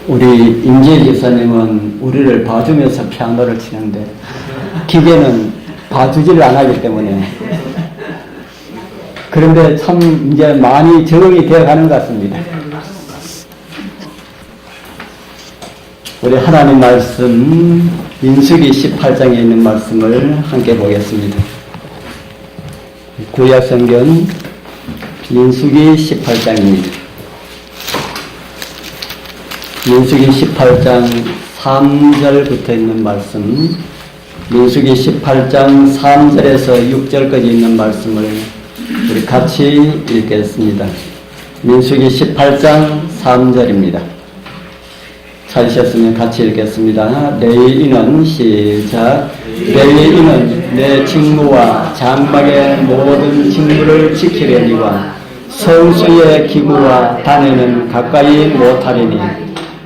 우리 임재 집사님은 우리를 봐주면서 피아노를 치는데 기계는 봐주지를 안 하기 때문에 그런데 참 이제 많이 적응이 되어 가는 것 같습니다. 우리 하나님 말씀 민수기 18장에 있는 말씀을 함께 보겠습니다. 구약성경 민수기 18장입니다. 민수기 18장 3절부터 있는 말씀, 민수기 18장 3절에서 6절까지 있는 말씀을 우리 같이 읽겠습니다. 민수기 18장 3절입니다. 찾으셨으면 같이 읽겠습니다. 레위인은 시작. 레위인은 내 직무와 장막의 모든 직무를 지키려니와 성수의 기구와 단에는 가까이 못하리니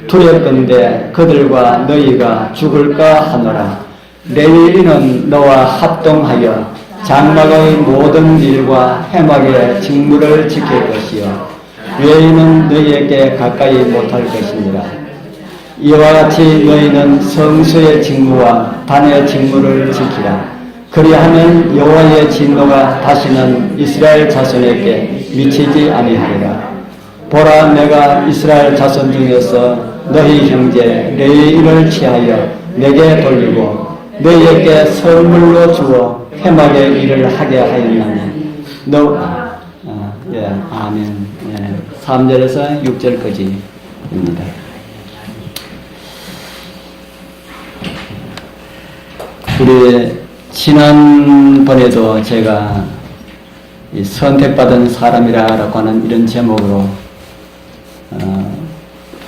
두렵건대 그들과 너희가 죽을까 하노라. 레위인은 너와 합동하여 장막의 모든 일과 해막의 직무를 지킬 것이요 외인은 너희에게 가까이 못할 것이니라. 이와 같이 너희는 성수의 직무와 단의 직무를 지키라. 그리하면 여호와의 진노가 다시는 이스라엘 자손에게 미치지 아니하리라. 보라, 내가 이스라엘 자손 중에서 너희 형제 레위인을 취하여 내게 돌리고 너희에게 선물로 주어 해막의 일을 하게 하였나니 아멘. 3절에서 6절까지입니다. 우리 지난번에도 제가 이 선택받은 사람이라고 하는 이런 제목으로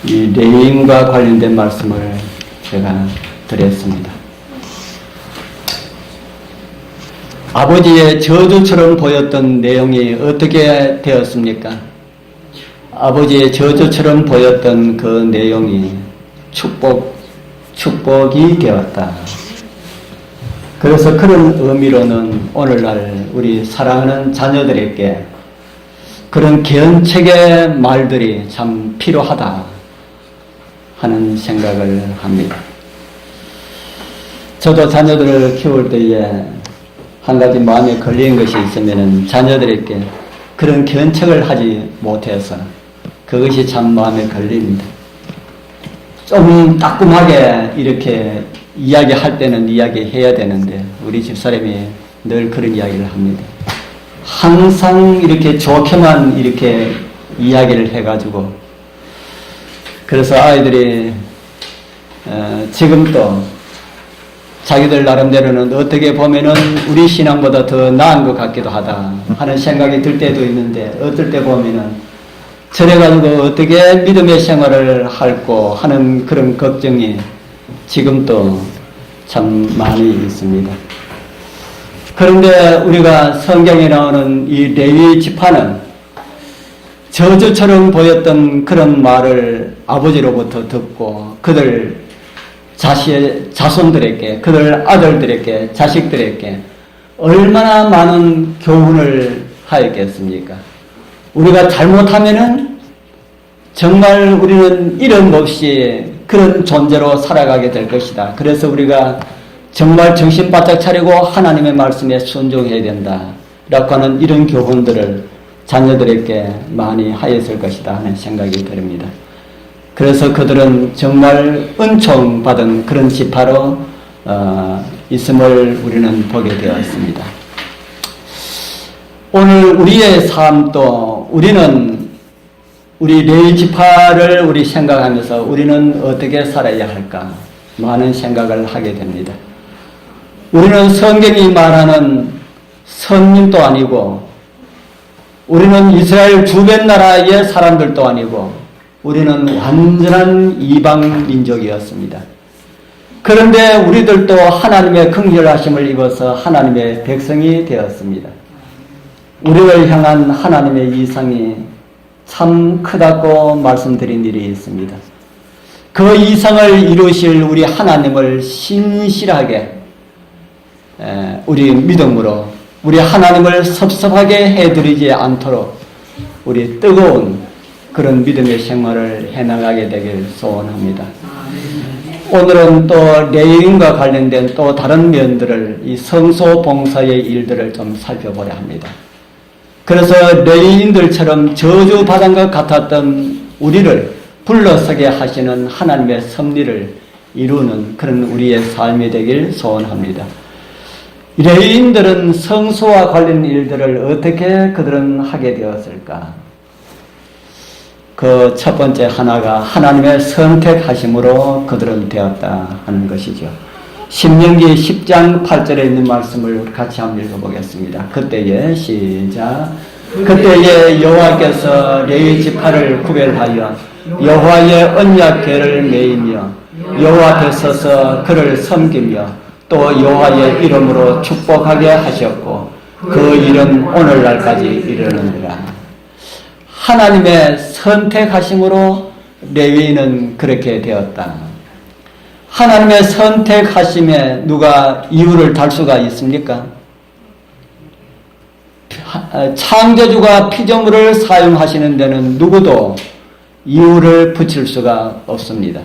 이 레위인과 관련된 말씀을 제가 드렸습니다. 아버지의 저주처럼 보였던 내용이 어떻게 되었습니까? 아버지의 저주처럼 보였던 그 내용이 축복이 되었다. 그래서 그런 의미로는 오늘날 우리 사랑하는 자녀들에게 그런 견책의 말들이 참 필요하다 하는 생각을 합니다. 저도 자녀들을 키울 때에 한 가지 마음에 걸리는 것이 있으면 자녀들에게 그런 견책을 하지 못해서 그것이 참 마음에 걸립니다. 좀 따끔하게 이렇게 이야기할 때는 이야기해야 되는데 우리 집사람이 늘 그런 이야기를 합니다. 항상 이렇게 좋게만 이렇게 이야기를 해가지고 그래서 아이들이 지금도 자기들 나름대로는 어떻게 보면은 우리 신앙보다 더 나은 것 같기도 하다 하는 생각이 들 때도 있는데 어떨 때 보면은 저래가지고 어떻게 믿음의 생활을 할고 하는 그런 걱정이 지금도 참 많이 있습니다. 그런데 우리가 성경에 나오는 이 레위 지파는 저주처럼 보였던 그런 말을 아버지로부터 듣고 그들 자손들에게, 그들 아들들에게, 자식들에게 얼마나 많은 교훈을 하였겠습니까? 우리가 잘못하면은 정말 우리는 이름 없이 그런 존재로 살아가게 될 것이다. 그래서 우리가 정말 정신 바짝 차리고 하나님의 말씀에 순종해야 된다. 라고 하는 이런 교훈들을 자녀들에게 많이 하였을 것이다 하는 생각이 듭니다. 그래서 그들은 정말 은총받은 그런 지파로 있음을 우리는 보게 되었습니다. 오늘 우리의 삶도 우리는 우리 레위 지파를 우리 생각하면서 우리는 어떻게 살아야 할까 많은 생각을 하게 됩니다. 우리는 성경이 말하는 선민도 아니고 우리는 이스라엘 주변 나라의 사람들도 아니고 우리는 완전한 이방 민족이었습니다. 그런데 우리들도 하나님의 긍휼하심을 입어서 하나님의 백성이 되었습니다. 우리를 향한 하나님의 이상이 참 크다고 말씀드린 일이 있습니다. 그 이상을 이루실 우리 하나님을 신실하게 우리 믿음으로 우리 하나님을 섭섭하게 해드리지 않도록 우리 뜨거운 그런 믿음의 생활을 해나가게 되길 소원합니다. 오늘은 또 레위인과 관련된 또 다른 면들을 이 성소 봉사의 일들을 좀 살펴보려 합니다. 그래서 레위인들처럼 저주받은 것 같았던 우리를 불러서게 하시는 하나님의 섭리를 이루는 그런 우리의 삶이 되길 소원합니다. 레위인들은 성소와 관련 일들을 어떻게 그들은 하게 되었을까? 그 첫 번째 하나가 하나님의 선택하심으로 그들은 되었다 하는 것이죠. 신명기 10장 8절에 있는 말씀을 같이 한번 읽어보겠습니다. 그때에 시작. 그때에 여호와께서 레위 지파를 구별하여 여호와의 언약궤를 메이며 여호와 앞에 서서 그를 섬기며 또 여호와의 이름으로 축복하게 하셨고 그 일은 오늘날까지 이르느니라. 하나님의 선택하심으로 레위인은 그렇게 되었다. 하나님의 선택하심에 누가 이유를 달 수가 있습니까? 창조주가 피조물을 사용하시는 데는 누구도 이유를 붙일 수가 없습니다.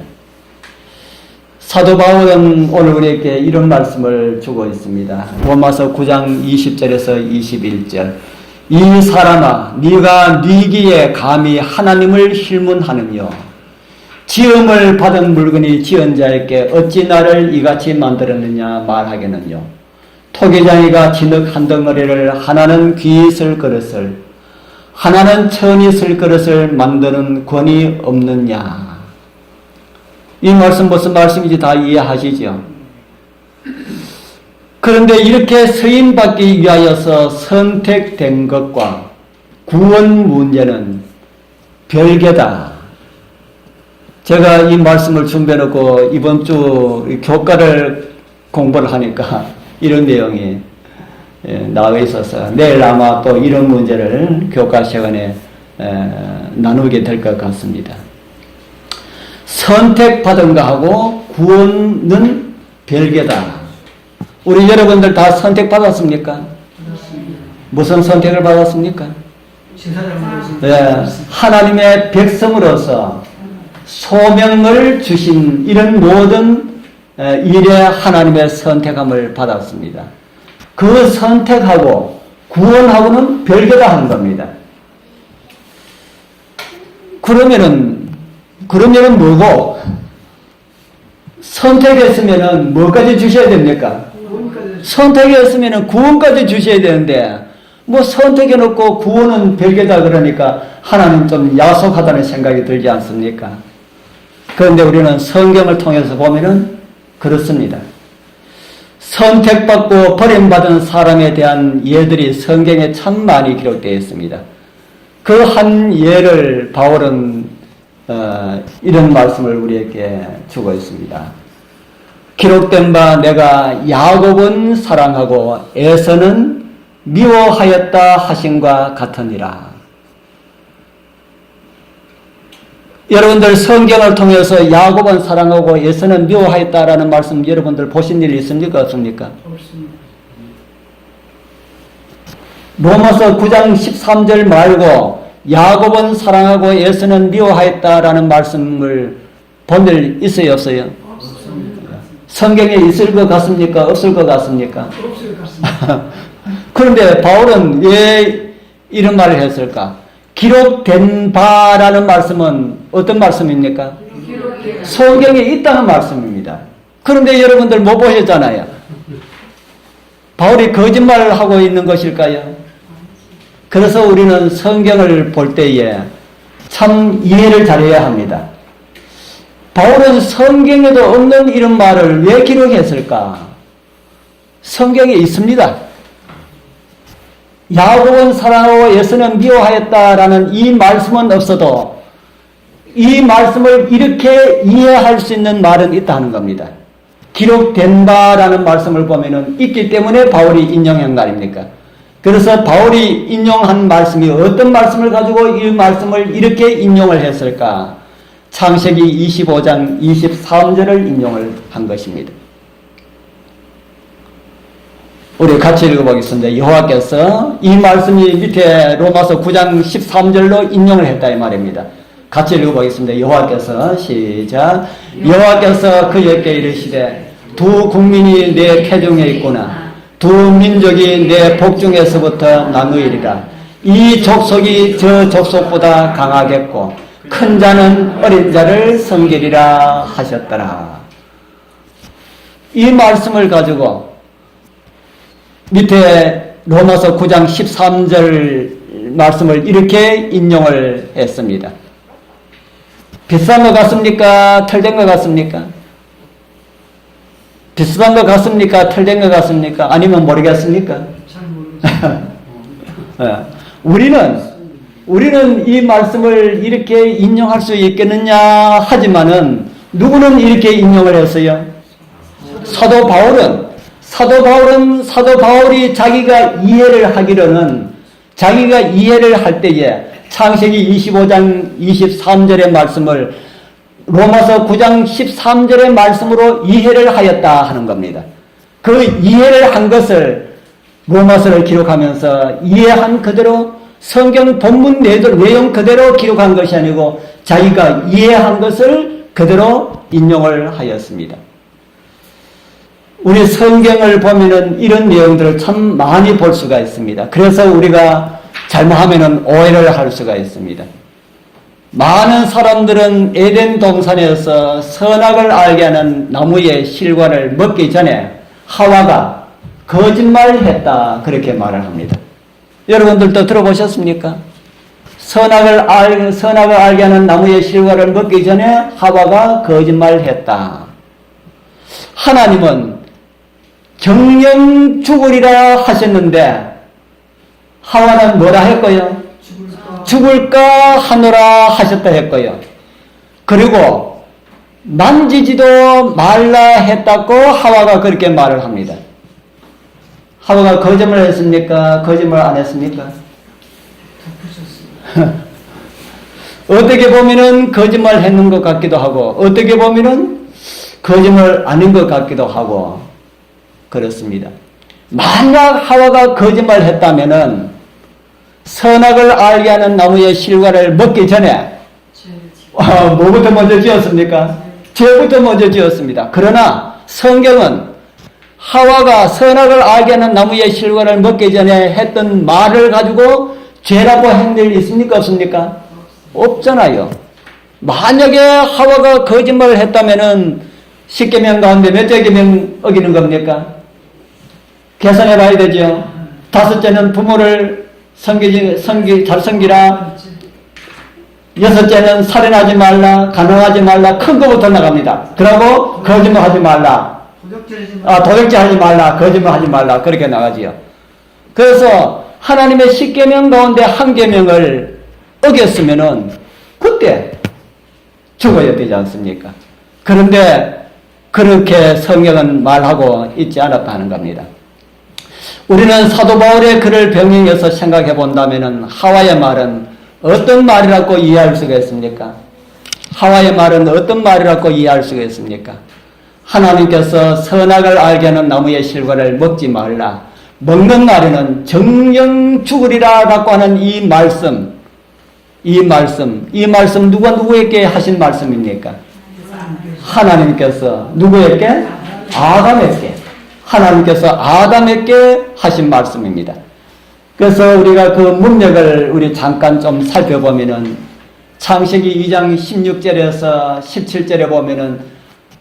사도 바울은 오늘 우리에게 이런 말씀을 주고 있습니다. 로마서 9장 20절에서 21절. 이 사람아, 네가 네기에 감히 하나님을 힐문하느며 지음을 받은 물건이 지은 자에게 어찌 나를 이같이 만들었느냐 말하겠느냐. 토기장이가 진흙 한 덩어리를 하나는 귀 있을 그릇을 하나는 천이 있을 그릇을 만드는 권위 없느냐. 이 말씀 무슨 말씀인지 다 이해하시죠? 그런데 이렇게 서임받기 위하여서 선택된 것과 구원 문제는 별개다. 제가 이 말씀을 준비해놓고 이번 주 교과를 공부를 하니까 이런 내용이 나와 있어서 내일 아마 또 이런 문제를 교과 시간에 나누게 될 것 같습니다. 선택받은 것하고 구원은 별개다. 우리 여러분들 다 선택받았습니까? 무슨 선택을 받았습니까? 네, 하나님의 백성으로서 소명을 주신 이런 모든 일에 하나님의 선택함을 받았습니다. 그 선택하고 구원하고는 별개다 하는 겁니다. 그러면은 뭐고? 선택했으면은 뭐까지 주셔야 됩니까? 선택했으면은 구원까지 주셔야 되는데, 뭐 선택해놓고 구원은 별개다 그러니까 하나님 좀 야속하다는 생각이 들지 않습니까? 그런데 우리는 성경을 통해서 보면은 그렇습니다. 선택받고 버림받은 사람에 대한 예들이 성경에 참 많이 기록되어 있습니다. 그 한 예를 바울은 이런 말씀을 우리에게 주고 있습니다. 기록된 바 내가 야곱은 사랑하고 에서는 미워하였다 하신과 같으니라. 여러분들 성경을 통해서 야곱은 사랑하고 에서는 미워하였다라는 말씀 여러분들 보신 일 있습니까? 없습니까? 없습니다. 로마서 9장 13절 말고 야곱은 사랑하고 에서는 미워하였다라는 말씀을 본 일 있어요? 없어요? 없습니다. 성경에 있을 것 같습니까? 없을 것 같습니까? 없을 것 같습니다. 그런데 바울은 왜 이런 말을 했을까? 기록된 바라는 말씀은 어떤 말씀입니까? 성경에 있다는 말씀입니다. 그런데 여러분들 못 보셨잖아요. 바울이 거짓말을 하고 있는 것일까요? 그래서 우리는 성경을 볼 때에 참 이해를 잘해야 합니다. 바울은 성경에도 없는 이런 말을 왜 기록했을까? 성경에 있습니다. 야곱은 사랑하고 에서는 미워하였다라는 이 말씀은 없어도 이 말씀을 이렇게 이해할 수 있는 말은 있다는 겁니다. 기록된 바라는 말씀을 보면은 있기 때문에 바울이 인용한 거 아닙니까? 그래서 바울이 인용한 말씀이 어떤 말씀을 가지고 이 말씀을 이렇게 인용을 했을까? 창세기 25장 23절을 인용을 한 것입니다. 우리 같이 읽어보겠습니다. 여호와께서 이 말씀이 밑에 로마서 9장 13절로 인용을 했다 이 말입니다. 같이 읽어보겠습니다. 여호와께서 시작. 여호와께서 그에게 이르시되 두 국민이 내 태중에 있구나. 두 민족이 내 복중에서부터 나누이리라. 이 족속이 저 족속보다 강하겠고 큰 자는 어린 자를 섬기리라 하셨더라. 이 말씀을 가지고 밑에 로마서 9장 13절 말씀을 이렇게 인용을 했습니다. 비싼 것 같습니까? 털된 것 같습니까? 비싼 것 같습니까? 털된 것 같습니까? 아니면 모르겠습니까? 잘 모르겠어요. 우리는 이 말씀을 이렇게 인용할 수 있겠느냐 하지만은 누구는 이렇게 인용을 했어요? 사도 바울이 자기가 이해를 하기로는 자기가 이해를 할 때에 창세기 25장 23절의 말씀을 로마서 9장 13절의 말씀으로 이해를 하였다 하는 겁니다. 그 이해를 한 것을 로마서를 기록하면서 이해한 그대로 성경 본문 내용 그대로 기록한 것이 아니고 자기가 이해한 것을 그대로 인용을 하였습니다. 우리 성경을 보면은 이런 내용들을 참 많이 볼 수가 있습니다. 그래서 우리가 잘못하면은 오해를 할 수가 있습니다. 많은 사람들은 에덴 동산에서 선악을 알게 하는 나무의 실과를 먹기 전에 하와가 거짓말했다 그렇게 말을 합니다. 여러분들도 들어보셨습니까? 선악을 알게 하는 나무의 실과를 먹기 전에 하와가 거짓말했다. 하나님은 정령 죽으리라 하셨는데 하와는 뭐라 했고요? 죽을까 하노라 하셨다 했고요. 그리고 만지지도 말라 했다고 하와가 그렇게 말을 합니다. 하와가 거짓말 했습니까? 거짓말 안 했습니까? 어떻게 보면은 거짓말 했는 것 같기도 하고 어떻게 보면은 거짓말 아닌 것 같기도 하고 그렇습니다. 만약 하와가 거짓말 했다면은 선악을 알게 하는 나무의 실과를 먹기 전에 뭐부터 먼저 지었습니까? 죄부터 먼저 지었습니다. 그러나 성경은 하와가 선악을 알게 하는 나무의 실과를 먹기 전에 했던 말을 가지고 죄라고 한 일 있습니까? 없습니까? 없잖아요. 만약에 하와가 거짓말을 했다면은 10계명 가운데 몇째 계명 어기는 겁니까? 계산해 봐야 되죠. 다섯째는 부모를 잘 섬기라. 여섯째는 살인하지 말라. 간음하지 말라. 큰 거부터 나갑니다. 그러고 거짓말하지 말라. 도적질하지 말라. 거짓말하지 말라. 그렇게 나가지요. 그래서 하나님의 10계명 가운데 한 계명을 어겼으면은 그때 죽어야 되지 않습니까? 그런데 그렇게 성경은 말하고 있지 않았다는 겁니다. 우리는 사도 바울의 글을 병행해서 생각해 본다면은 하와의 말은 어떤 말이라고 이해할 수가 있습니까? 하와의 말은 어떤 말이라고 이해할 수가 있습니까? 하나님께서 선악을 알게 하는 나무의 실과를 먹지 말라. 먹는 날에는 정령 죽으리라 라고 하는 이 말씀 누가 누구에게 하신 말씀입니까? 하나님께서 누구에게? 아담에게. 하나님께서 아담에게 하신 말씀입니다. 그래서 우리가 그 문맥을 우리 잠깐 좀 살펴보면은 창세기 2장 16절에서 17절에 보면은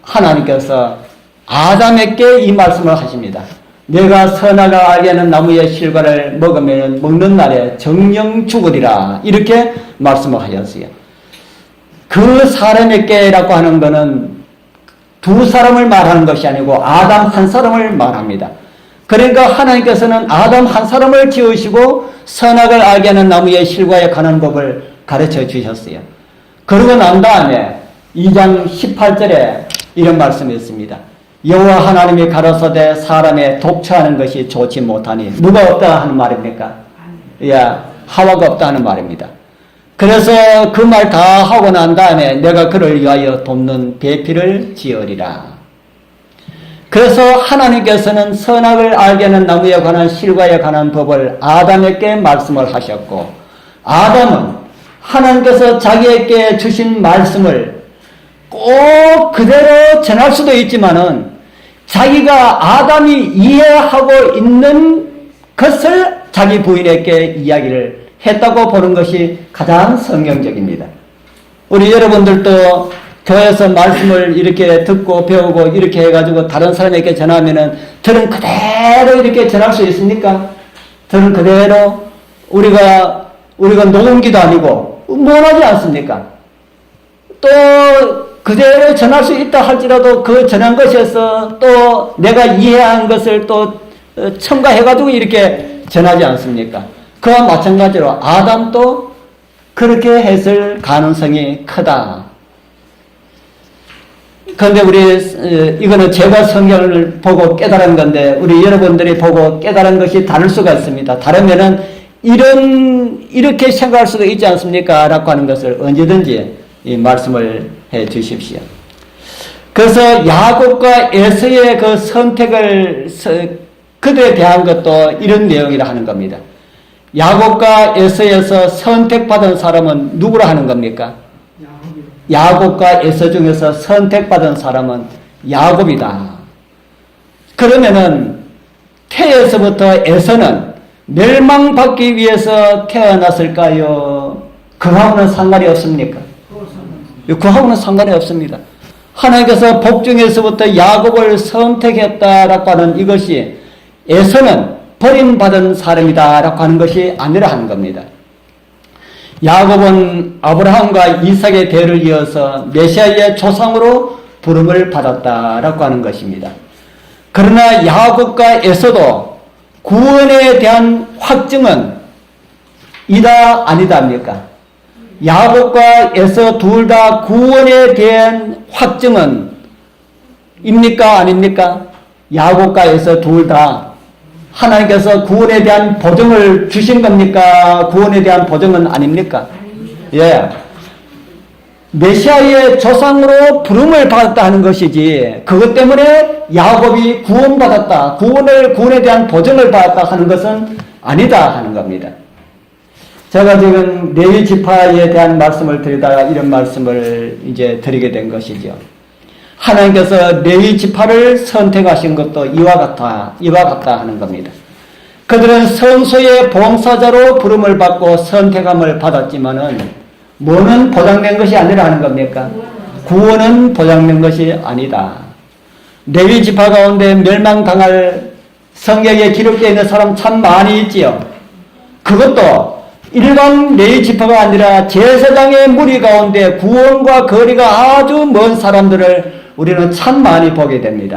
하나님께서 아담에게 이 말씀을 하십니다. 내가 선악을 알게 하는 나무의 실과를 먹으면 먹는 날에 정령 죽으리라 이렇게 말씀을 하셨어요. 그 사람에게라고 하는 것은 두 사람을 말하는 것이 아니고 아담 한 사람을 말합니다. 그러니까 하나님께서는 아담 한 사람을 지으시고 선악을 알게 하는 나무의 실과에 관한 법을 가르쳐 주셨어요. 그러고 난 다음에 2장 18절에 이런 말씀이 있습니다. 여호와 하나님이 가로사대 사람의 독처하는 것이 좋지 못하니 누가 없다 하는 말입니까? 하와가 없다 하는 말입니다. 그래서 그 말 다 하고 난 다음에 내가 그를 위하여 돕는 배필을 지으리라. 그래서 하나님께서는 선악을 알게 하는 나무에 관한 실과에 관한 법을 아담에게 말씀을 하셨고 아담은 하나님께서 자기에게 주신 말씀을 꼭 그대로 전할 수도 있지만은 자기가 아담이 이해하고 있는 것을 자기 부인에게 이야기를 했다고 보는 것이 가장 성경적입니다. 우리 여러분들도 교회에서 말씀을 이렇게 듣고 배우고 이렇게 해가지고 다른 사람에게 전하면은 들은 그대로 이렇게 전할 수 있습니까? 들은 그대로 우리가 녹음기도 아니고 원하지 않습니까? 또 그대로 전할 수 있다 할지라도 그 전한 것에서 또 내가 이해한 것을 또 첨가해가지고 이렇게 전하지 않습니까? 그와 마찬가지로 아담도 그렇게 했을 가능성이 크다. 그런데 이거는 제가 성경을 보고 깨달은 건데, 우리 여러분들이 보고 깨달은 것이 다를 수가 있습니다. 다르면은, 이렇게 생각할 수도 있지 않습니까? 라고 하는 것을 언제든지 이 말씀을 해 주십시오. 그래서 야곱과 에서의 그 선택을, 그들에 대한 것도 이런 내용이라 하는 겁니다. 야곱과 에서에서 선택받은 사람은 누구라 하는 겁니까? 야곱과 에서 중에서 선택받은 사람은 야곱이다. 그러면은 태에서부터 에서는 멸망받기 위해서 태어났을까요? 그하고는 상관이 없습니까? 그하고는 상관이 없습니다. 하나님께서 복중에서부터 야곱을 선택했다라고 하는 이것이 에서는 버림받은 사람이다라고 하는 것이 아니라 하는 겁니다. 야곱은 아브라함과 이삭의 대를 이어서 메시아의 조상으로 부름을 받았다라고 하는 것입니다. 그러나 야곱과 에서도 구원에 대한 확증은 이다 아니다입니까? 야곱과 에서 둘 다 구원에 대한 확증은 입니까 아닙니까? 야곱과 에서 둘 다 하나님께서 구원에 대한 보증을 주신 겁니까? 구원에 대한 보증은 아닙니까? 예. 메시아의 조상으로 부름을 받았다 하는 것이지, 그것 때문에 야곱이 구원받았다, 구원에 대한 보증을 받았다 하는 것은 아니다 하는 겁니다. 제가 지금 레위 지파에 대한 말씀을 드리다가 이런 말씀을 이제 드리게 된 것이죠. 하나님께서 레위 지파를 선택하신 것도 이와 같다 하는 겁니다. 그들은 성소의 봉사자로 부름을 받고 선택함을 받았지만은 뭐는 보장된 것이 아니라 하는 겁니까? 구원은 보장된 것이 아니다. 레위 지파 가운데 멸망당할 성경에 기록되어 있는 사람 참 많이 있지요. 그것도 일반 레위 지파가 아니라 제사장의 무리 가운데 구원과 거리가 아주 먼 사람들을 우리는 참 많이 보게 됩니다.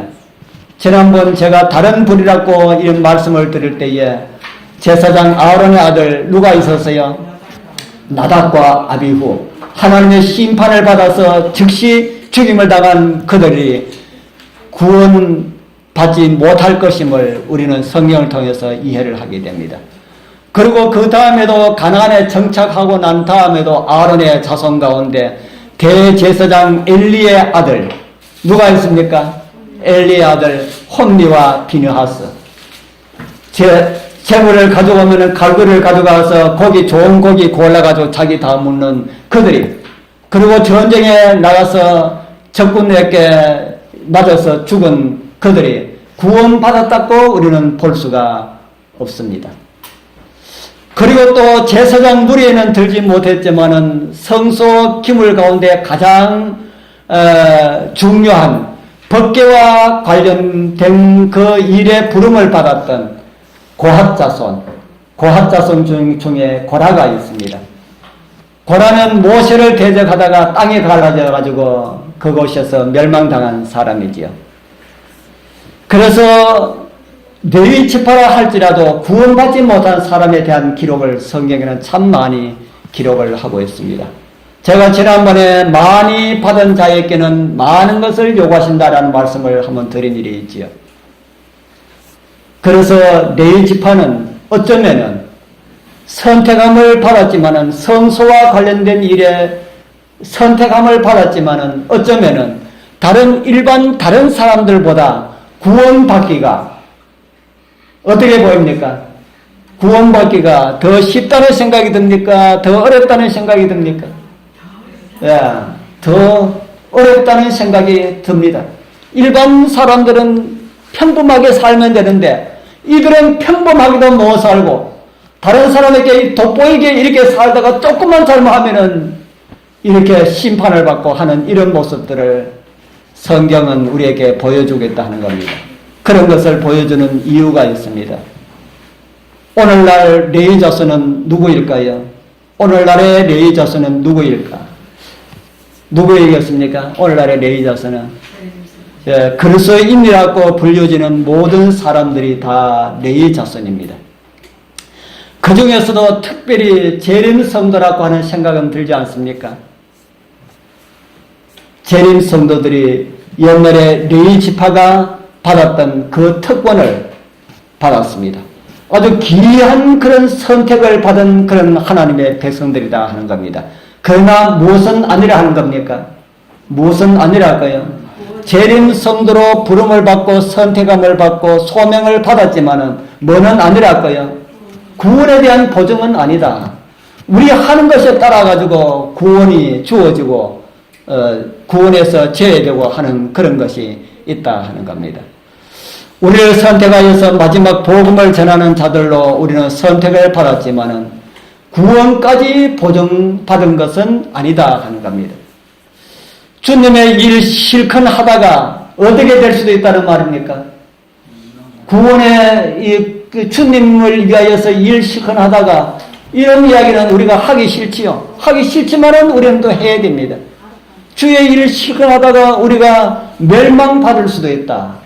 지난번 제가 다른 분이라고 이런 말씀을 드릴 때에 제사장 아론의 아들 누가 있었어요? 나답과 아비후. 하나님의 심판을 받아서 즉시 죽임을 당한 그들이 구원받지 못할 것임을 우리는 성경을 통해서 이해를 하게 됩니다. 그리고 그 다음에도 가나안에 정착하고 난 다음에도 아론의 자손 가운데 대제사장 엘리의 아들 누가 있습니까? 엘리의 아들 홈리와 비느하스. 재물을 가져오면 갈고리를 가져가서 좋은 고기 골라가지고 자기 다 묻는 그들이, 그리고 전쟁에 나가서 적군에게 맞아서 죽은 그들이 구원받았다고 우리는 볼 수가 없습니다. 그리고 또 제사장 무리에는 들지 못했지만은 성소 기물 가운데 가장 중요한 법궤와 관련된 그 일에 부름을 받았던 고핫자손 중에 고라가 있습니다. 고라는 모세를 대적하다가 땅에 갈라져 가지고 그곳에서 멸망당한 사람이지요. 그래서 레위 지파라 할지라도 구원받지 못한 사람에 대한 기록을 성경에는 참 많이 기록을 하고 있습니다. 제가 지난번에 많이 받은 자에게는 많은 것을 요구하신다라는 말씀을 한번 드린 일이 있지요. 그래서 레위 지파는 어쩌면은 선택함을 받았지만은 성소와 관련된 일에 선택함을 받았지만은 어쩌면은 다른 사람들보다 구원받기가 어떻게 보입니까? 구원받기가 더 쉽다는 생각이 듭니까? 더 어렵다는 생각이 듭니까? 예, 더 어렵다는 생각이 듭니다. 일반 사람들은 평범하게 살면 되는데 이들은 평범하게도 못 살고 다른 사람에게 돋보이게 이렇게 살다가 조금만 잘못하면은 이렇게 심판을 받고 하는 이런 모습들을 성경은 우리에게 보여주겠다 하는 겁니다. 그런 것을 보여주는 이유가 있습니다. 오늘날 레위 자손은 누구일까요? 오늘날의 레위 자손은 누구일까? 누구이겠습니까? 오늘날의 레위 자손은 그리스도인이라고 불려지는 모든 사람들이 다 레위 자손입니다. 그 중에서도 특별히 재림 성도라고 하는 생각은 들지 않습니까? 재림 성도들이 옛날에 레위 지파가 받았던 그 특권을 받았습니다. 아주 귀한 그런 선택을 받은 그런 하나님의 백성들이다 하는 겁니다. 그러나 무엇은 아니라 하는 겁니까? 무엇은 아니랄까요? 재림 성도로 부름을 받고 선택함을 받고 소명을 받았지만은 뭐는 아니랄까요? 구원에 대한 보증은 아니다. 우리 하는 것에 따라 가지고 구원이 주어지고 구원에서 제외되고 하는 그런 것이 있다 하는 겁니다. 우리를 선택하여서 마지막 복음을 전하는 자들로 우리는 선택을 받았지만은 구원까지 보증받은 것은 아니다 하는 겁니다. 주님의 일 실컷 하다가 어떻게 될 수도 있다는 말입니까? 구원의 주님을 위하여서 일 실컷 하다가 이런 이야기는 우리가 하기 싫지요. 하기 싫지만은 우리는 또 해야 됩니다. 주의 일을 실컷 하다가 우리가 멸망받을 수도 있다.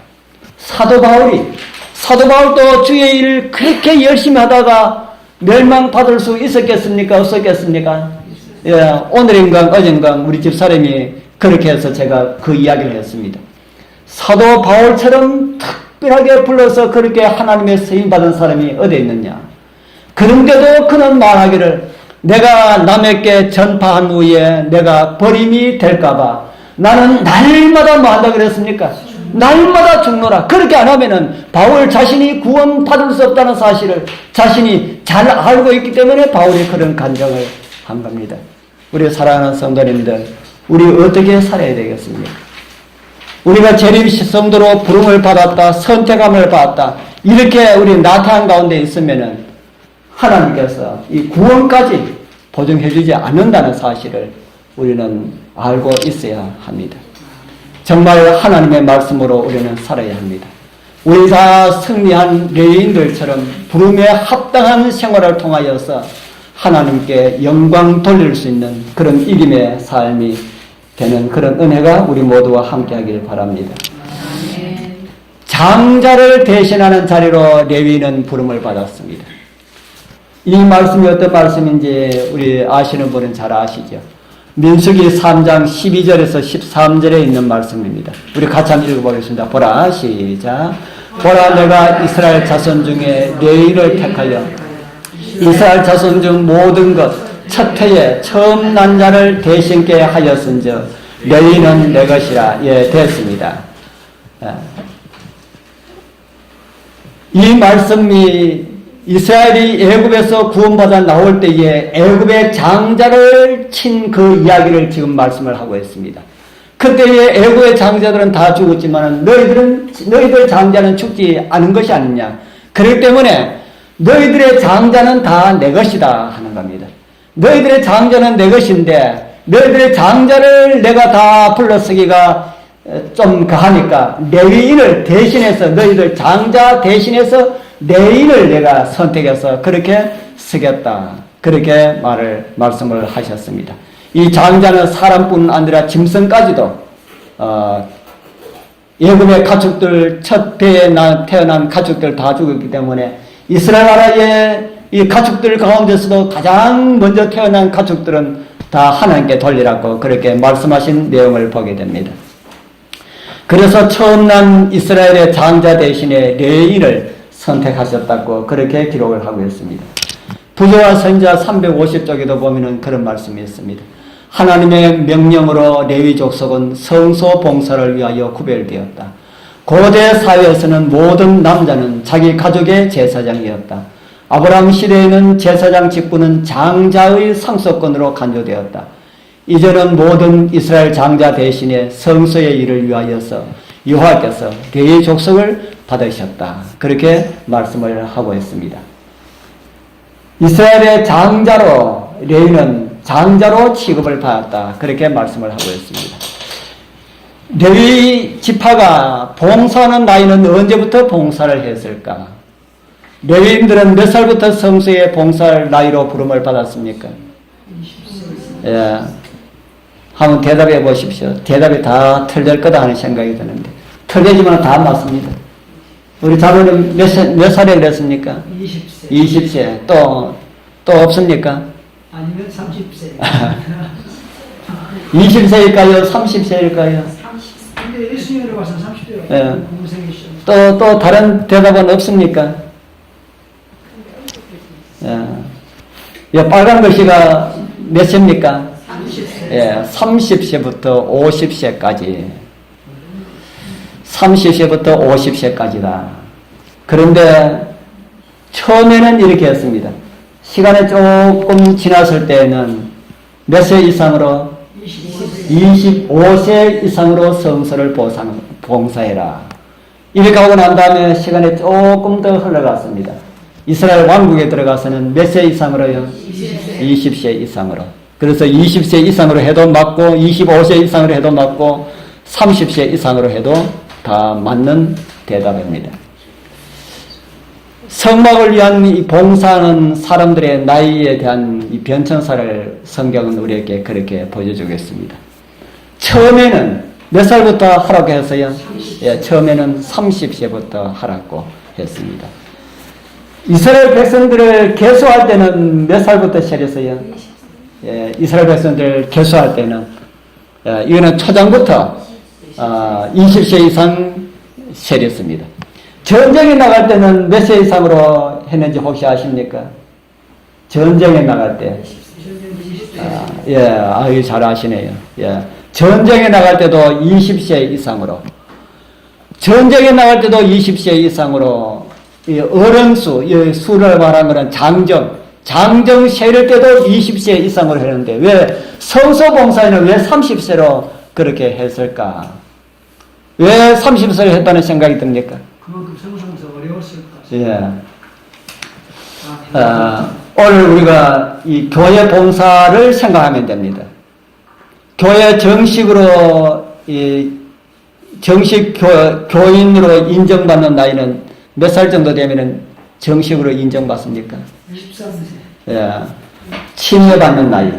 사도 바울도 주의 일을 그렇게 열심히 하다가 멸망받을 수 있었겠습니까? 없었겠습니까? 예, 오늘인가 어젠가 우리 집사람이 그렇게 해서 제가 그 이야기를 했습니다. 사도 바울처럼 특별하게 불러서 그렇게 하나님의 쓰임받은 사람이 어디 있느냐. 그런데도 그는 말하기를 내가 남에게 전파한 후에 내가 버림이 될까봐 나는 날마다 뭐 한다 그랬습니까? 날마다 죽노라. 그렇게 안 하면은 바울 자신이 구원받을 수 없다는 사실을 자신이 잘 알고 있기 때문에 바울이 그런 간증을 한 겁니다. 우리 사랑하는 성도님들, 우리 어떻게 살아야 되겠습니까? 우리가 재림 성도로 부름을 받았다, 선택함을 받았다, 이렇게 우리 나타난 가운데 있으면은 하나님께서 이 구원까지 보증해주지 않는다는 사실을 우리는 알고 있어야 합니다. 정말 하나님의 말씀으로 우리는 살아야 합니다. 우리 다 승리한 레위인들처럼 부름에 합당한 생활을 통하여서 하나님께 영광 돌릴 수 있는 그런 이김의 삶이 되는 그런 은혜가 우리 모두와 함께 하길 바랍니다. 장자를 대신하는 자리로 레위인은 부름을 받았습니다. 이 말씀이 어떤 말씀인지 우리 아시는 분은 잘 아시죠? 민수기 3장 12절에서 13절에 있는 말씀입니다. 우리 같이 한번 읽어보겠습니다. 보라, 시작. 보라, 내가 이스라엘 자손 중에 레위인을 택하여 이스라엘 자손 중 모든 것 첫 해에 처음 난 자를 대신케 하였은즉 레위인은 내 것이라. 예, 됐습니다. 이 말씀이 이스라엘이 애굽에서 구원받아 나올 때에 애굽의 장자를 친 그 이야기를 지금 말씀을 하고 있습니다. 그때의 애굽의 장자들은 다 죽었지만 너희들 장자는 죽지 않은 것이 아니냐. 그렇기 때문에 너희들의 장자는 다 내 것이다 하는 겁니다. 너희들의 장자는 내 것인데 너희들의 장자를 내가 다 불러쓰기가 좀 가하니까 레위인을 대신해서 너희들 장자 대신해서 레위인을 내가 선택해서 그렇게 쓰겠다. 그렇게 말씀을 하셨습니다. 이 장자는 사람뿐 아니라 짐승까지도 애굽의 가축들 첫 배에 태어난 가축들 다 죽었기 때문에 이스라엘 나라의 이 가축들 가운데서도 가장 먼저 태어난 가축들은 다 하나님께 돌리라고 그렇게 말씀하신 내용을 보게 됩니다. 그래서 처음 난 이스라엘의 장자 대신에 레위인을 선택하셨다고 그렇게 기록을 하고 있습니다. 부조와 선지자 350쪽에도 보면은 그런 말씀이 있습니다. 하나님의 명령으로 레위 족속은 성소 봉사를 위하여 구별되었다. 고대 사회에서는 모든 남자는 자기 가족의 제사장이었다. 아브라함 시대에는 제사장 직분은 장자의 상속권으로 간주되었다. 이제는 모든 이스라엘 장자 대신에 성소의 일을 위하여서 여호와께서 레위 족속을 받으셨다. 그렇게 말씀을 하고 있습니다. 이스라엘의 장자로 레위는 장자로 취급을 받았다. 그렇게 말씀을 하고 있습니다. 레위 지파가 봉사하는 나이는 언제부터 봉사를 했을까? 레위인들은 몇 살부터 성소에 봉사할 나이로 부름을 받았습니까? 20세. 예. 한번 대답해 보십시오. 대답이 다 틀릴 거다 하는 생각이 드는데 틀리지만 다 맞습니다. 우리 자녀는 몇 살에 그랬습니까? 20세. 20세. 또 없습니까? 아니면 30세. 20세일까요? 30세일까요? 30세. 근데 예수님으로 봐서 30세요. 예. 공생이시죠. 또 다른 대답은 없습니까? 예. 빨간 글씨가 몇 세입니까? 30세. 예, 30세부터 50세까지. 30세부터 50세까지다. 그런데 처음에는 이렇게 했습니다. 시간이 조금 지났을 때에는 몇 세 이상으로? 25세 이상으로 성소를 봉사해라. 이렇게 하고 난 다음에 시간이 조금 더 흘러갔습니다. 이스라엘 왕국에 들어가서는 몇 세 이상으로요? 20세 이상으로. 그래서 20세 이상으로 해도 맞고 25세 이상으로 해도 맞고 30세 이상으로 해도 다 맞는 대답입니다. 성막을 위한 이 봉사하는 사람들의 나이에 대한 이 변천사를 성경은 우리에게 그렇게 보여주겠습니다. 처음에는 몇 살부터 하라고 했어요? 예, 처음에는 30세부터 하라고 했습니다. 이스라엘 백성들을 계수할 때는 몇 살부터 세렸어요? 예, 이스라엘 백성들 계수할 때는 이거는 초장부터 20세 이상 세렸습니다. 전쟁에 나갈 때는 몇 세 이상으로 했는지 혹시 아십니까? 전쟁에 나갈 때. 예, 잘 아시네요. 예. 전쟁에 나갈 때도 20세 이상으로. 전쟁에 나갈 때도 20세 이상으로. 이 어른수, 이 수를 말하는 것은 장정 세릴 때도 20세 이상으로 했는데, 왜 성소 봉사에는 왜 30세로 그렇게 했을까? 왜 30세로 했다는 생각이 듭니까? 그만큼 성소가 어려웠을 것 같습니다. 예. 오늘 우리가 이 교회 봉사를 생각하면 됩니다. 교회 정식으로, 정식 교인으로 인정받는 나이는 몇 살 정도 되면은 정식으로 인정받습니까? 13세. 예. 침례받는 나이.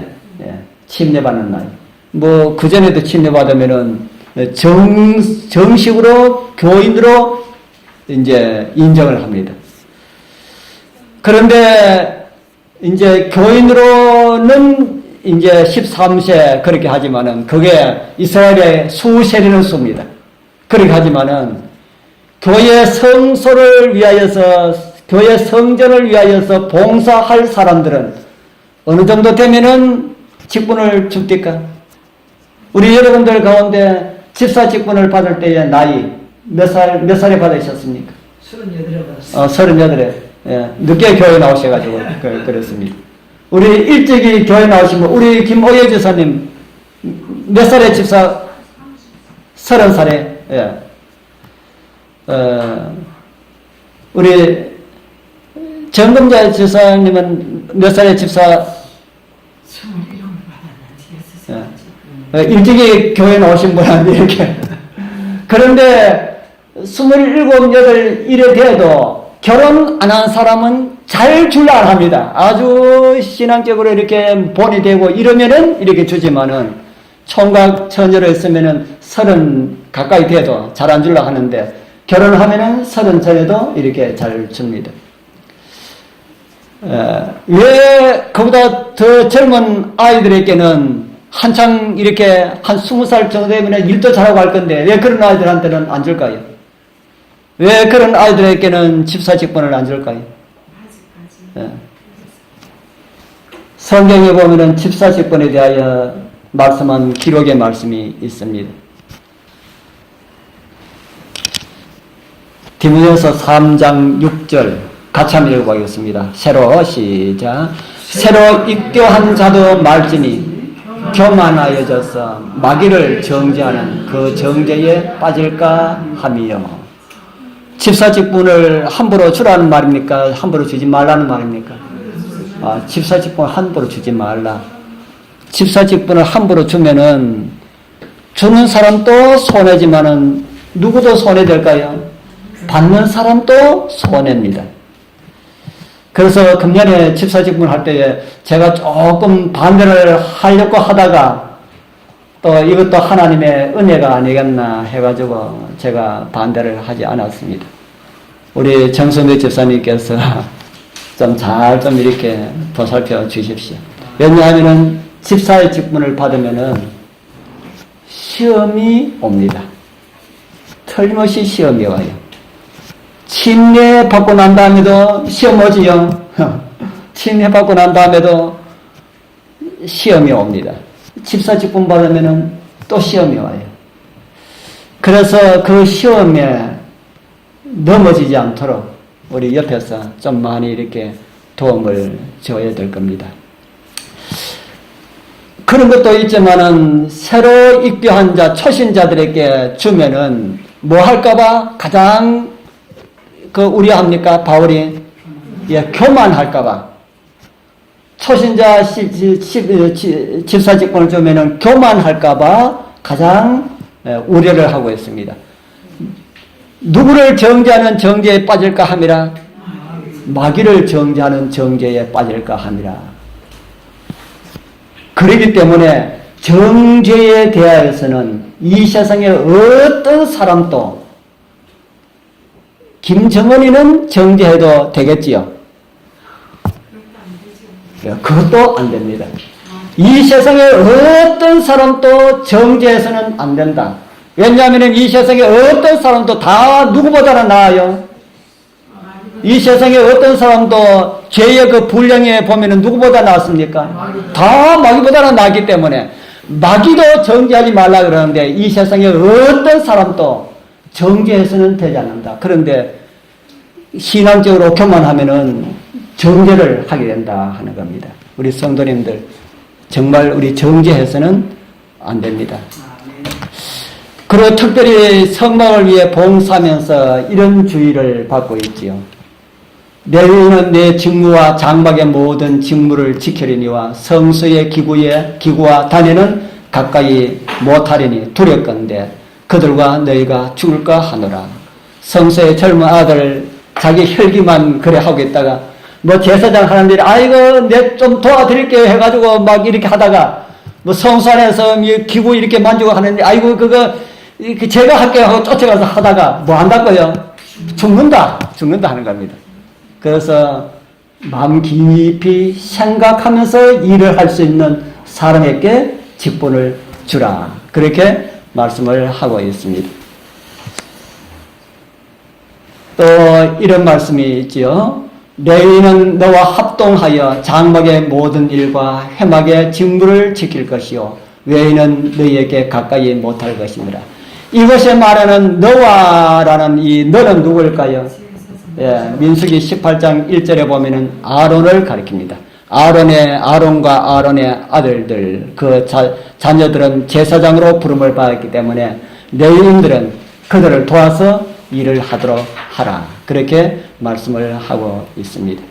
예. 침례받는 나이. 뭐, 그전에도 침례받으면은 정식으로 교인으로 이제 인정을 합니다. 그런데 이제 교인으로는 이제 13세 그렇게 하지만은 그게 이스라엘의 수세리는 수입니다. 그렇게 하지만은 교회 성소를 위하여서 교회 성전을 위하여서 봉사할 사람들은 어느 정도 되면은 직분을 줍니까? 우리 여러분들 가운데 집사 직분을 받을 때의 나이 몇 살에 받으셨습니까? 38에 받았어요. 38에. 예, 늦게 교회 나오셔가지고 그랬습니다. 우리 일찍이 교회 나오신 분, 우리 김오예 지사님 몇 살에 집사? 30살에. 예. 우리 정금자 지사님은 몇 살에 집사? 27을 받았는데. 일찍이 교회 나오신 분한테 이렇게. 그런데 27, 8 이래 돼도 결혼 안 한 사람은 잘 줄 알합니다. 아주 신앙적으로 이렇게 본이 되고 이러면은 이렇게 주지만은 총각 처녀로 했으면은 30 가까이 돼도 잘 안 줄라 하는데 결혼하면은 30 전에도 이렇게 잘 줍니다. 왜 그보다 더 젊은 아이들에게는 한창 이렇게 한 20살 정도 되면 일도 잘하고 할 건데 왜 그런 아이들한테는 안 줄까요? 왜 그런 아이들에게는 집사 직분을 안 줄까요? 성경에 보면은 집사 직분에 대하여 말씀한 기록의 말씀이 있습니다. 디모데후서 3장 6절 같이 한번 읽어보겠습니다. 새로 시작. 새로 입교한 자도 말지니 교만하여져서 마귀를 정죄하는 그 정죄에 빠질까 하며. 집사직분을 함부로 주라는 말입니까? 함부로 주지 말라는 말입니까? 집사직분을 함부로 주지 말라. 집사직분을 함부로 주면은 주는 사람도 손해지만은 누구도 손해될까요? 받는 사람도 손해입니다. 그래서 금년에 집사직분을 할 때에 제가 조금 반대를 하려고 하다가 또 이것도 하나님의 은혜가 아니겠나 해가지고 제가 반대를 하지 않았습니다. 우리 정선배 집사님께서 좀 잘 좀 이렇게 보살펴 주십시오. 왜냐하면은 집사의 직분을 받으면은 시험이 옵니다. 틀림없이 시험이 와요. 침례 받고 난 다음에도 시험 오지요. 침례 받고 난 다음에도 시험이 옵니다. 집사 직분 받으면은 또 시험이 와요. 그래서 그 시험에 넘어지지 않도록 우리 옆에서 좀 많이 이렇게 도움을 줘야 될 겁니다. 그런 것도 있지만은 새로 입교한 자, 초신자들에게 주면은 뭐 할까봐 가장 우려합니까? 바울이? 예, 교만할까봐. 초신자 집사직분을 주면은 교만할까봐 가장 우려를 하고 있습니다. 누구를 정죄하는 정죄에 빠질까 함이라? 마귀를 정죄하는 정죄에 빠질까 함이라. 그렇기 때문에 정죄에 대하여서는 이 세상에 어떤 사람도 김정은이는 정죄해도 되겠지요? 그것도 안 됩니다. 이 세상에 어떤 사람도 정죄해서는 안 된다. 왜냐하면 이 세상에 어떤 사람도 다 누구보다는 나아요. 이 세상에 어떤 사람도 죄의 그 분량에 보면은 누구보다 낫습니까? 다 마귀보다는 낫기 때문에 마귀도 정죄하지 말라 그러는데 이 세상에 어떤 사람도 정죄해서는 되지 않는다. 그런데 신앙적으로 교만하면은 정죄를 하게 된다 하는 겁니다. 우리 성도님들 정말 우리 정죄해서는 안 됩니다. 그리고 특별히 성막을 위해 봉사하면서 이런 주의를 받고 있지요. 내 의는 내 직무와 장막의 모든 직무를 지키려니와 성소의 기구와 단위는 가까이 못하리니 두렵건대 그들과 너희가 죽을까 하노라. 성소의 젊은 아들 자기 혈기만 그래 하고 있다가 뭐 제사장 하는데 아이고 내 좀 도와드릴게요 해가지고 막 이렇게 하다가 뭐 성소 안에서 기구 이렇게 만지고 하는데 아이고 그거 제가 할게요 하고 쫓아가서 하다가 뭐 한다고요? 죽는다 하는 겁니다. 그래서 마음 깊이 생각하면서 일을 할 수 있는 사람에게 직분을 주라. 그렇게 말씀을 하고 있습니다. 또 이런 말씀이 있지요. 레위는 너와 합동하여 장막의 모든 일과 회막의 직무를 지킬 것이요 외에는 너희에게 가까이 못할 것이니라. 이것에 말하는 너와라는 이 너는 누구일까요? 예, 민수기 18장 1절에 보면은 아론을 가리킵니다. 아론과 아론의 아들들, 그 자녀들은 제사장으로 부름을 받았기 때문에 레위인들은 그들을 도와서 일을 하도록 하라. 그렇게 말씀을 하고 있습니다.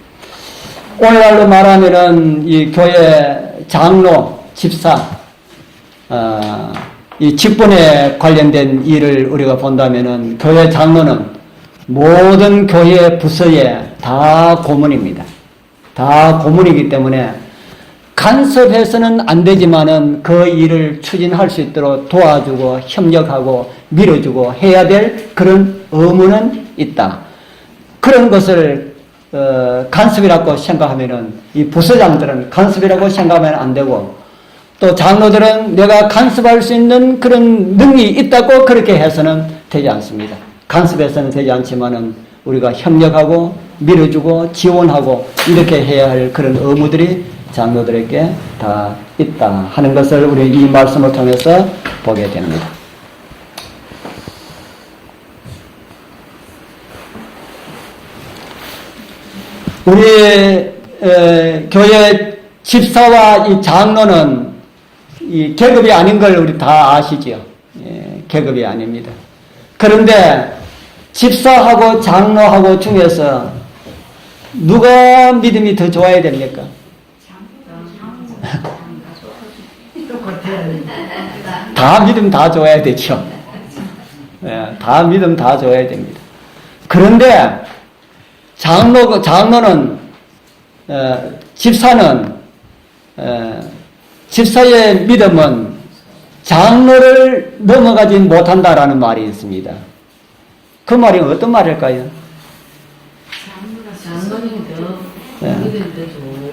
오늘날로 말하면은 이 교회 장로, 집사, 이 직분에 관련된 일을 우리가 본다면은 교회 장로는 모든 교회 부서에 다 고문입니다. 다 고문이기 때문에 간섭해서는 안 되지만은 그 일을 추진할 수 있도록 도와주고 협력하고 밀어주고 해야 될 그런 의무는 있다. 그런 것을 간섭이라고 생각하면은 이 부서장들은 간섭이라고 생각하면 안 되고 또 장로들은 내가 간섭할 수 있는 그런 능력이 있다고 그렇게 해서는 되지 않습니다. 간섭해서는 되지 않지만은 우리가 협력하고 밀어주고 지원하고 이렇게 해야 할 그런 의무들이 장로들에게 다 있다 하는 것을 우리 이 말씀을 통해서 보게 됩니다. 우리 교회 집사와 이 장로는 이 계급이 아닌 걸 우리 다 아시죠? 예, 계급이 아닙니다. 그런데 집사하고 장로하고 중에서 누가 믿음이 더 좋아야 됩니까? 똑같아요. 다 믿음 다 좋아야 되죠. 예, 다 믿음 다 좋아야 됩니다. 그런데 장로는 집사는 집사의 믿음은 장로를 넘어가지 못한다라는 말이 있습니다. 그 말이 어떤 말일까요? 장로님이 더 예. 믿음이 더 좋고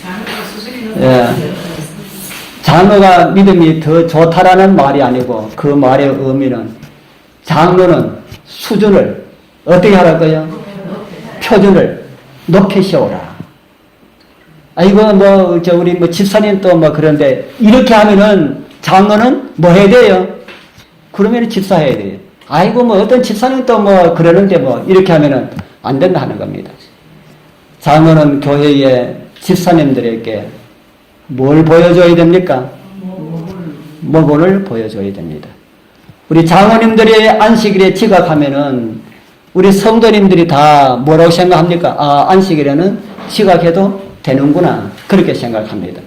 장로가 수술이 예. 장로가 믿음이 더 좋다라는 말이 아니고 그 말의 의미는 장로는 수준을 어떻게 하라고요? 표준을 높이 세워라. 아이고 우리 집사님 또 그런데 이렇게 하면은 장로는 뭐 해야 돼요? 그러면 집사 해야 돼요. 아이고 어떤 집사님 또 그러는데 이렇게 하면은 안 된다 하는 겁니다. 장로는 교회의 집사님들에게 뭘 보여줘야 됩니까? 모본을 보여줘야 됩니다. 우리 장로님들이 안식일에 지각하면은 우리 성도님들이 다 뭐라고 생각합니까? 아, 안식일에는 지각해도 되는구나. 그렇게 생각합니다.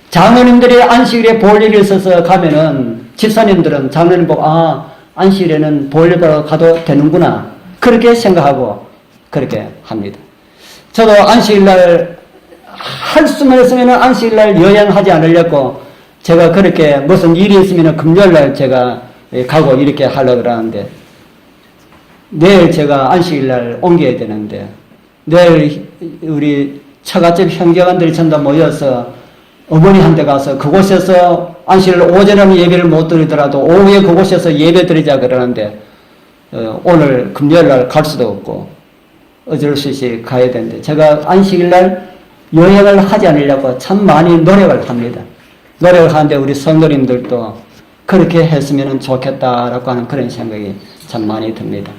장로님들이 안식일에 볼 일이 있어서 가면은 집사님들은 장로님 보고 아, 안식일에는 볼 일 보러 가도 되는구나. 그렇게 생각하고 그렇게 합니다. 저도 안식일날 할 수만 있으면 안식일날 여행하지 않으려고 제가 그렇게 무슨 일이 있으면 금요일날 제가 가고 이렇게 하려고 그러는데 내일 제가 안식일날 옮겨야 되는데 내일 우리 처갓집 형제간들이 전부 모여서 어머니한테 가서 그곳에서 안식일 오전에는 예배를 못 드리더라도 오후에 그곳에서 예배 드리자 그러는데 오늘 금요일날 갈 수도 없고 어쩔 수 없이 가야 되는데 제가 안식일날 여행을 하지 않으려고 참 많이 노력을 합니다. 노력을 하는데 우리 성도님들도 그렇게 했으면 좋겠다라고 하는 그런 생각이 참 많이 듭니다.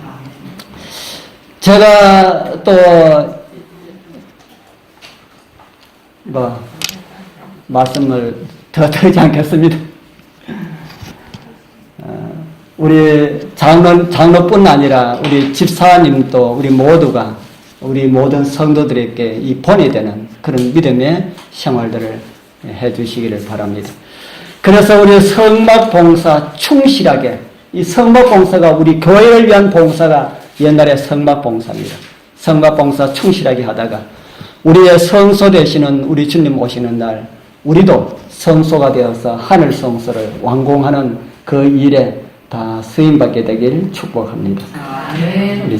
제가 또 말씀을 더 드리지 않겠습니다. 우리 장로뿐 아니라 우리 집사님도 우리 모두가 우리 모든 성도들에게 이 본이 되는 그런 믿음의 생활들을 해 주시기를 바랍니다. 그래서 우리 성막 봉사 충실하게 이 성막 봉사가 우리 교회를 위한 봉사가 옛날에 성막 봉사입니다. 성막 봉사 충실하게 하다가 우리의 성소 되시는 우리 주님 오시는 날 우리도 성소가 되어서 하늘 성소를 완공하는 그 일에 다 쓰임받게 되길 축복합니다. 아멘. 우리